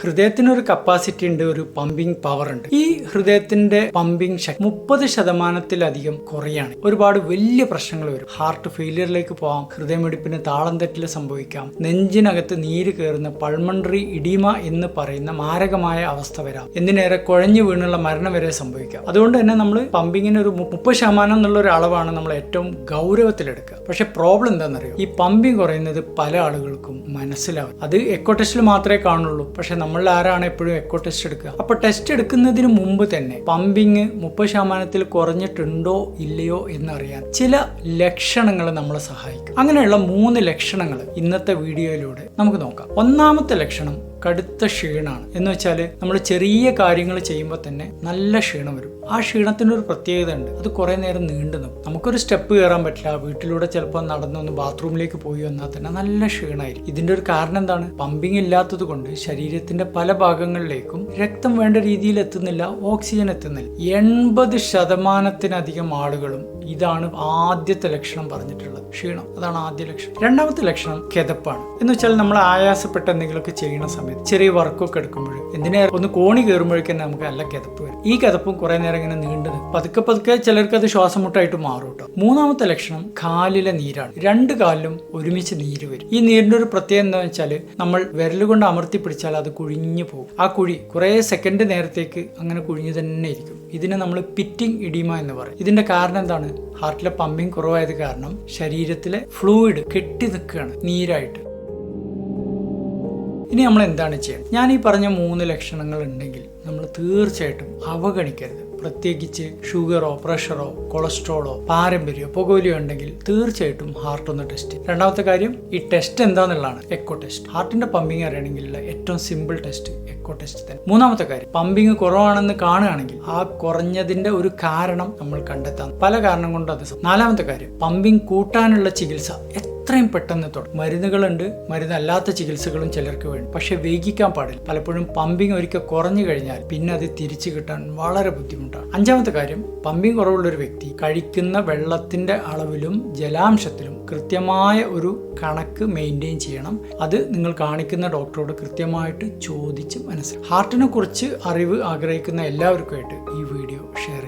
ഹൃദയത്തിനൊരു capacity ഉണ്ട്, ഒരു pumping power ഉണ്ട്. ഈ ഹൃദയത്തിന്റെ പമ്പിംഗ് ശക്തി 30% കുറയാണ്. ഒരുപാട് വലിയ പ്രശ്നങ്ങൾ വരും. ഹാർട്ട് ഫെയിലിയറിലേക്ക് പോകാം, ഹൃദയമിടിപ്പിന് താളം തെറ്റിൽ സംഭവിക്കാം, നെഞ്ചിനകത്ത് നീര് കയറുന്ന പൾമണറി ഇഡീമ എന്ന് പറയുന്ന മാരകമായ അവസ്ഥ വരാം, എന്തിനേറെ കുഴഞ്ഞു വീണുള്ള മരണം വരെ സംഭവിക്കാം. അതുകൊണ്ട് തന്നെ നമ്മൾ പമ്പിങ്ങിന് ഒരു 30% എന്നുള്ള ഒരു അളവാണ് നമ്മൾ ഏറ്റവും ഗൗരവത്തിലെടുക്കുക. പക്ഷെ പ്രോബ്ലം എന്താണെന്നറിയോ, ഈ പമ്പിങ് കുറയുന്നത് പല ആളുകൾക്കും മനസ്സിലാവും. അത് എക്കോ ടെസ്റ്റിൽ മാത്രമേ കാണുള്ളൂ. പക്ഷെ നമ്മളിൽ ആരാണ് എപ്പോഴും എക്കോ ടെസ്റ്റ് എടുക്കുക? അപ്പൊ ടെസ്റ്റ് എടുക്കുന്നതിന് മുമ്പ് തന്നെ പമ്പിങ് 30% കുറഞ്ഞിട്ടുണ്ടോ ഇല്ലയോ എന്നറിയാൻ ചില ലക്ഷണങ്ങൾ നമ്മളെ സഹായിക്കും. അങ്ങനെയുള്ള 3 ലക്ഷണങ്ങൾ ഇന്നത്തെ വീഡിയോയിലൂടെ നമുക്ക് നോക്കാം. ഒന്നാമത്തെ ലക്ഷണം കടുത്ത ക്ഷീണമാണ്. എന്ന് വെച്ചാൽ നമ്മൾ ചെറിയ കാര്യങ്ങൾ ചെയ്യുമ്പോൾ തന്നെ നല്ല ക്ഷീണം വരും. ആ ക്ഷീണത്തിനൊരു പ്രത്യേകത ഉണ്ട്, അത് കുറെ നേരം നീണ്ടു നിൽക്കും. നമുക്കൊരു സ്റ്റെപ്പ് കയറാൻ പറ്റില്ല, വീട്ടിലൂടെ ചിലപ്പോൾ നടന്നൊന്ന് ബാത്റൂമിലേക്ക് പോയി വന്നാൽ തന്നെ നല്ല ക്ഷീണമായിരിക്കും. ഇതിന്റെ ഒരു കാരണം എന്താണ്? പമ്പിങ് ഇല്ലാത്തത് കൊണ്ട് ശരീരത്തിന്റെ പല ഭാഗങ്ങളിലേക്കും രക്തം വേണ്ട രീതിയിൽ എത്തുന്നില്ല, ഓക്സിജൻ എത്തുന്നില്ല. 80% ആളുകളും ഇതാണ് ആദ്യത്തെ ലക്ഷണം പറഞ്ഞിട്ടുള്ളത്, ക്ഷീണം. അതാണ് ആദ്യ ലക്ഷണം. രണ്ടാമത്തെ ലക്ഷണം കിതപ്പാണ്. എന്ന് വെച്ചാൽ നമ്മൾ ആയാസപ്പെട്ട എന്തെങ്കിലുമൊക്കെ ചെയ്യുന്ന സമയത്ത്, ചെറിയ വർക്കൊക്കെ എടുക്കുമ്പോൾ, എന്തിനാ ഒന്ന് കോണി കയറുമ്പോഴേക്കും തന്നെ നമുക്ക് നല്ല കിതപ്പ് വരും. ഈ കിതപ്പും കുറെ നേരം ഇങ്ങനെ നീണ്ടത് പതുക്കെ ചിലർക്ക് അത് ശ്വാസം മുട്ടായിട്ട് മാറും കേട്ടോ. മൂന്നാമത്തെ ലക്ഷണം കാലിലെ നീരാണ്. 2 കാലിലും ഒരുമിച്ച് നീര് വരും. ഈ നീരിന്റെ ഒരു പ്രത്യേകത എന്താ വെച്ചാൽ, നമ്മൾ വിരലുകൊണ്ട് അമർത്തി പിടിച്ചാൽ അത് കുഴിഞ്ഞു പോകും. ആ കുഴി കുറെ സെക്കൻഡ് നേരത്തേക്ക് അങ്ങനെ കുഴിഞ്ഞു തന്നെ ഇരിക്കും. ഇതിനെ നമ്മൾ പിറ്റിംഗ് ഇഡീമ എന്ന് പറയും. ഇതിന്റെ കാരണം എന്താണ്? ഹാർട്ടിലെ പമ്പിങ് കുറവായത് കാരണം ശരീരത്തിലെ ഫ്ലൂയിഡ് കെട്ടി നിൽക്കുകയാണ് നീരായിട്ട്. ഇനി നമ്മൾ എന്താണ് ചെയ്യുന്നത്? ഞാൻ ഈ പറഞ്ഞ 3 ലക്ഷണങ്ങൾ ഉണ്ടെങ്കിൽ നമ്മൾ തീർച്ചയായിട്ടും അവഗണിക്കരുത്. പ്രത്യേകിച്ച് ഷുഗറോ പ്രഷറോ കൊളസ്ട്രോളോ പാരമ്പര്യമോ പുകവലിയോ ഉണ്ടെങ്കിൽ തീർച്ചയായിട്ടും ഹാർട്ട് ഒന്ന് ടെസ്റ്റ്. രണ്ടാമത്തെ കാര്യം, ഈ ടെസ്റ്റ് എന്താന്നുള്ളതാണ് എക്കോ ടെസ്റ്റ്. ഹാർട്ടിന്റെ പമ്പിങ് അറിയണമെങ്കിലുള്ള ഏറ്റവും സിമ്പിൾ ടെസ്റ്റ് എക്കോ ടെസ്റ്റ് തന്നെ. മൂന്നാമത്തെ കാര്യം, പമ്പിങ് കുറവാണെന്ന് കാണുകയാണെങ്കിൽ ആ കുറഞ്ഞതിന്റെ ഒരു കാരണം നമ്മൾ കണ്ടെത്താം. പല കാരണം കൊണ്ട് അത്. നാലാമത്തെ കാര്യം, പമ്പിങ് കൂട്ടാനുള്ള ചികിത്സ എത്രയും പെട്ടെന്ന് തുടങ്ങും. മരുന്നുകളുണ്ട്, മരുന്നല്ലാത്ത ചികിത്സകളും ചിലർക്ക് വേണം. പക്ഷെ വൈകിക്കാൻ പാടില്ല. പലപ്പോഴും പമ്പിങ് ഒരിക്കൽ കുറഞ്ഞു കഴിഞ്ഞാൽ പിന്നെ അത് തിരിച്ചു കിട്ടാൻ വളരെ ബുദ്ധിമുട്ടാണ്. അഞ്ചാമത്തെ കാര്യം, പമ്പിങ് കുറവുള്ള ഒരു വ്യക്തി കഴിക്കുന്ന വെള്ളത്തിന്റെ അളവിലും ജലാംശത്തിലും കൃത്യമായ ഒരു കണക്ക് മെയിൻറ്റെയിൻ ചെയ്യണം. അത് നിങ്ങൾ കാണിക്കുന്ന ഡോക്ടറോട് കൃത്യമായിട്ട് ചോദിച്ച് മനസ്സിലാക്കും. ഹാർട്ടിനെ കുറിച്ച് അറിവ് ആഗ്രഹിക്കുന്ന എല്ലാവർക്കുമായിട്ട് ഈ വീഡിയോ ഷെയർ